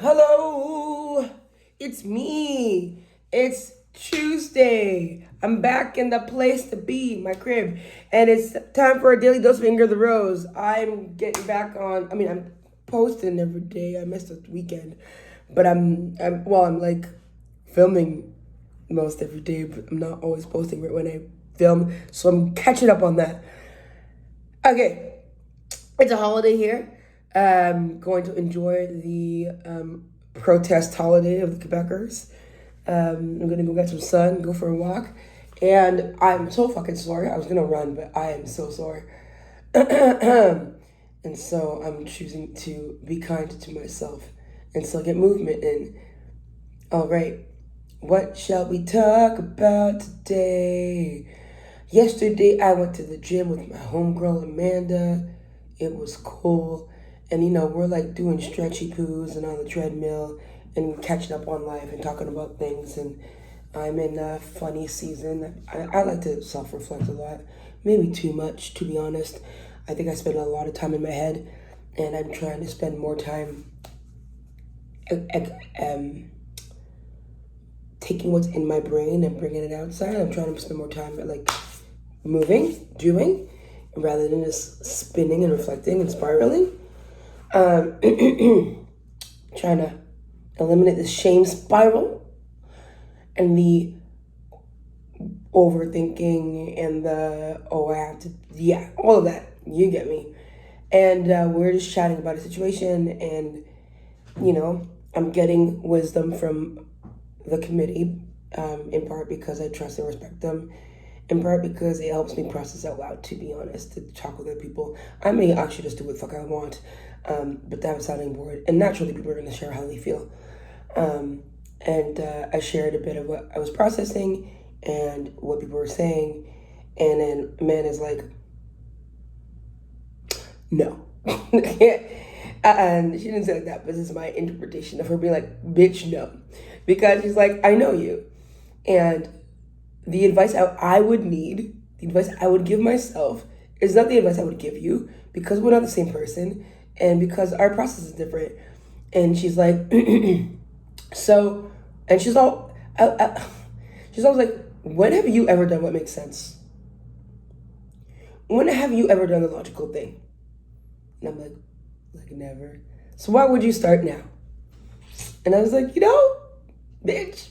Hello, it's me. It's Tuesday. I'm back in the place to be, my crib, and it's time for a daily dose of Ingrid the Rose. I'm getting back on. I'm posting every day. I missed the weekend, but I'm like filming most every day, but I'm not always posting right when I film, so I'm catching up on that. Okay, it's a holiday here. Going to enjoy the protest holiday of the Quebecers. I'm gonna go get some sun, go for a walk, and I'm so fucking sore. I was gonna run, but I am so sore, and so I'm choosing to be kind to myself and still get movement in. All right, what shall we talk about today? Yesterday, I went to the gym with my homegirl Amanda. It was cool. And we're like doing stretchy poos and on the treadmill and catching up on life and talking about things. And I'm in a funny season. I like to self reflect a lot. Maybe too much, to be honest. I think I spend a lot of time in my head, and I'm trying to spend more time taking what's in my brain and bringing it outside. I'm trying to spend more time like moving, doing, rather than just spinning and reflecting and spiraling. Trying to eliminate the shame spiral and the overthinking and the, oh, I have to, yeah, all of that. You get me. And we're just chatting about a situation, and, I'm getting wisdom from the committee, in part because I trust and respect them, in part because it helps me process out loud, to be honest, to talk with other people. I may actually just do what the fuck I want, but to have a sounding board. And naturally, people are going to share how they feel. And I shared a bit of what I was processing and what people were saying. And then a man is like, no. And she didn't say like that, but this is my interpretation of her being like, bitch, no. Because she's like, I know you. And the advice I would need, the advice I would give myself, is not the advice I would give you, because we're not the same person and because our process is different. And she's like, so, and she's always like, when have you ever done what makes sense? When have you ever done the logical thing? And I'm like never. So why would you start now? And I was like, bitch,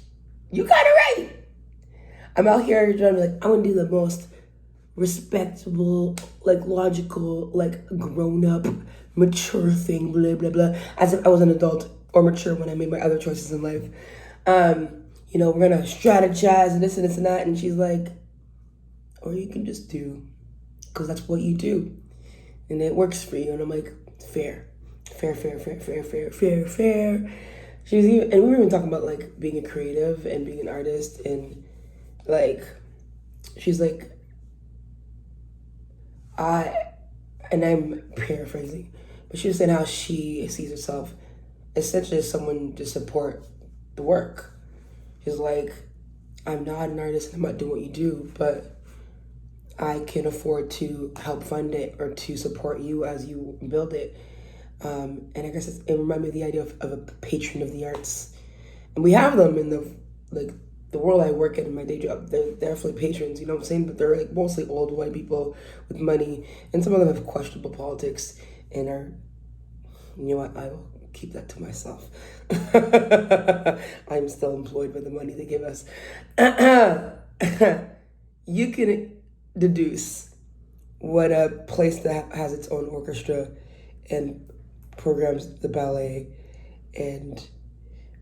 you got it right. I'm out here trying to be like, I'm gonna do the most respectable, like logical, like grown up, mature thing, blah blah blah, as if I was an adult or mature when I made my other choices in life. We're gonna strategize and this and that, and she's like, or you can just do, because that's what you do, and it works for you. And I'm like, fair. She's even, and we were even talking about like being a creative and being an artist, and like, she's like, and I'm paraphrasing, but she was saying how she sees herself essentially as someone to support the work. She's like, I'm not an artist and I'm not doing what you do, but I can afford to help fund it or to support you as you build it. And I guess it reminded me of the idea of a patron of the arts. And we have them in the world I work in my day job. They're definitely patrons, you know what I'm saying? But they're like mostly old white people with money, and some of them have questionable politics and are, you know what, I will keep that to myself. I'm still employed by the money they give us. You can deduce what a place that has its own orchestra and programs the ballet and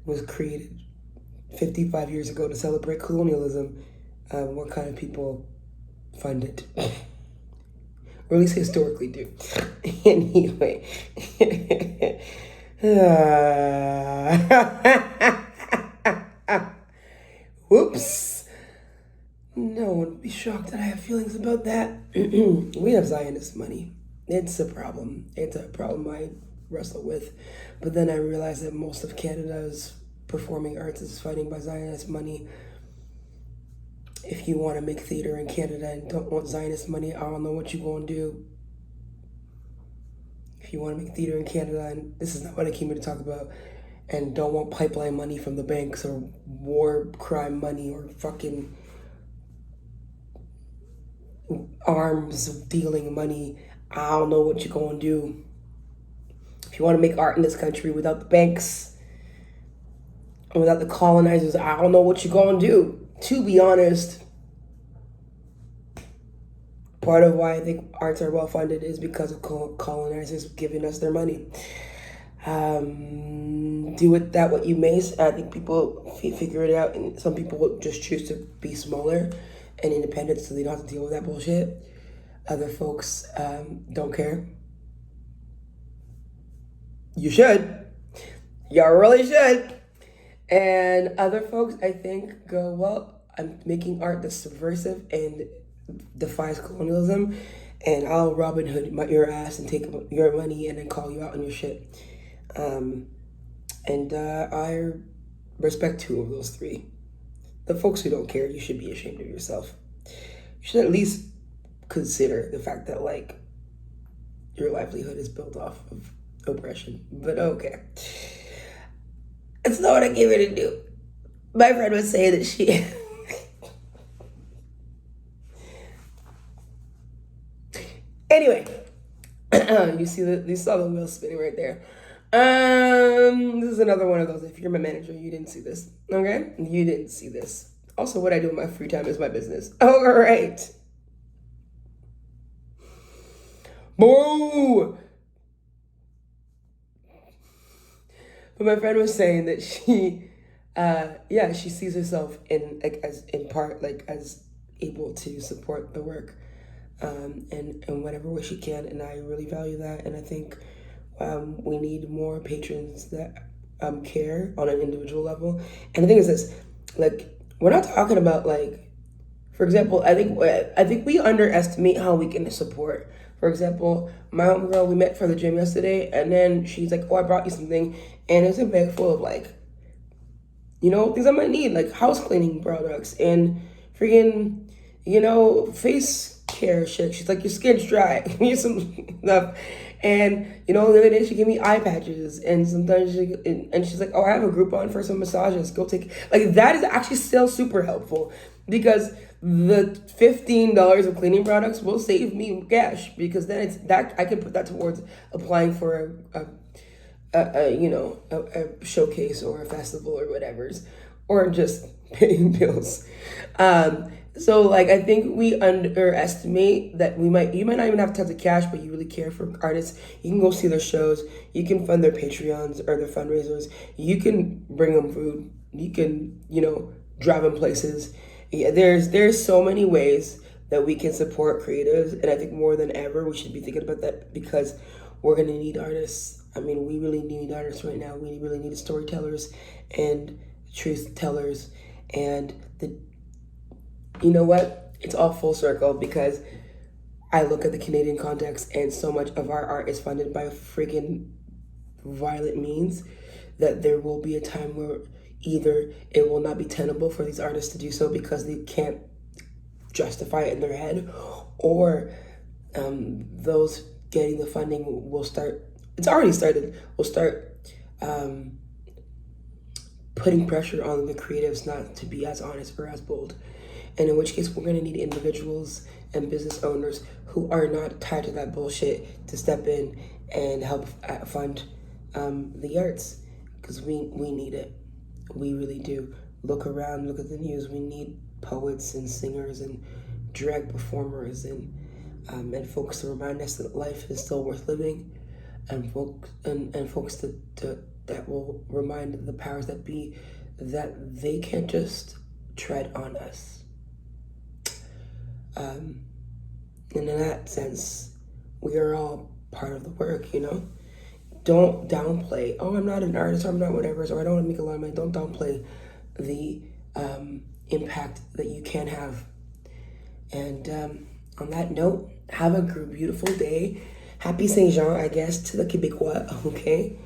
was created 55 years ago to celebrate colonialism, what kind of people fund it? Or at least historically do. Anyway. Whoops. No one would be shocked that I have feelings about that. We have Zionist money. It's a problem. It's a problem I wrestle with. But then I realized that most of Canada's performing arts is fighting by Zionist money. If you want to make theater in Canada and don't want Zionist money, I don't know what you're going to do. If you want to make theater in Canada, and this is not what I came here to talk about, and don't want pipeline money from the banks or war crime money or fucking arms dealing money, I don't know what you're gonna do. If you want to make art in this country without the banks and without the colonizers, I don't know what you're gonna do. To be honest, part of why I think arts are well funded is because of colonizers giving us their money. Do with that what you may. I think people figure it out, and some people will just choose to be smaller and independent so they don't have to deal with that bullshit. Other folks don't care. You should. Y'all really should. And other folks, I think, go, well, I'm making art that's subversive and defies colonialism, and I'll Robin Hood your ass and take your money and then call you out on your shit. I respect two of those three. The folks who don't care, you should be ashamed of yourself. You should at least consider the fact that, like, your livelihood is built off of oppression. But okay. That's not what I came here to do. My friend was saying that she... Anyway, you saw the wheel spinning right there. This is another one of those. If you're my manager, you didn't see this. Okay? You didn't see this. Also, what I do in my free time is my business. All right. Boo! But my friend was saying that she sees herself in as able to support the work, in whatever way she can, and I really value that. And I think we need more patrons that care on an individual level. And the thing is this, like, we're not talking about, like, for example, I think we underestimate how we can support. For example, my homegirl, we met for the gym yesterday, and then she's like, oh, I brought you something, and it's a bag full of, like, you know, things I might need, like house cleaning products and freaking, you know, face care shit. She's like, your skin's dry, need some stuff. And, you know, the other day she gave me eye patches, and sometimes she's like, oh, I have a Groupon for some massages, go take, like, that is actually still super helpful, because the $15 of cleaning products will save me cash, because then I can put that towards applying for a showcase or a festival or whatever's, or just paying bills. So, like, I think we underestimate that you might not even have tons of cash, but you really care for artists. You can go see their shows. You can fund their Patreons or their fundraisers. You can bring them food. You can, you know, drive them places. Yeah, there's so many ways that we can support creatives, and I think more than ever we should be thinking about that, because we're gonna need artists. I mean, we really need artists right now. We really need storytellers and truth tellers, and you know what? It's all full circle, because I look at the Canadian context, and so much of our art is funded by freaking violent means that there will be a time where either it will not be tenable for these artists to do so because they can't justify it in their head, or those getting the funding will start, it's already started, will start putting pressure on the creatives not to be as honest or as bold. And in which case, we're gonna need individuals and business owners who are not tied to that bullshit to step in and help fund the arts, because we need it. We really do. Look around, look at the news. We need poets and singers and drag performers and folks to remind us that life is still worth living, and folks that will remind the powers that be that they can't just tread on us. And in that sense, we are all part of the work, you know? Don't downplay, oh, I'm not an artist, or I'm not whatever, or I don't want to make a lot of money. Don't downplay the impact that you can have. And on that note, have a beautiful day. Happy Saint Jean, I guess, to the Quebecois, okay?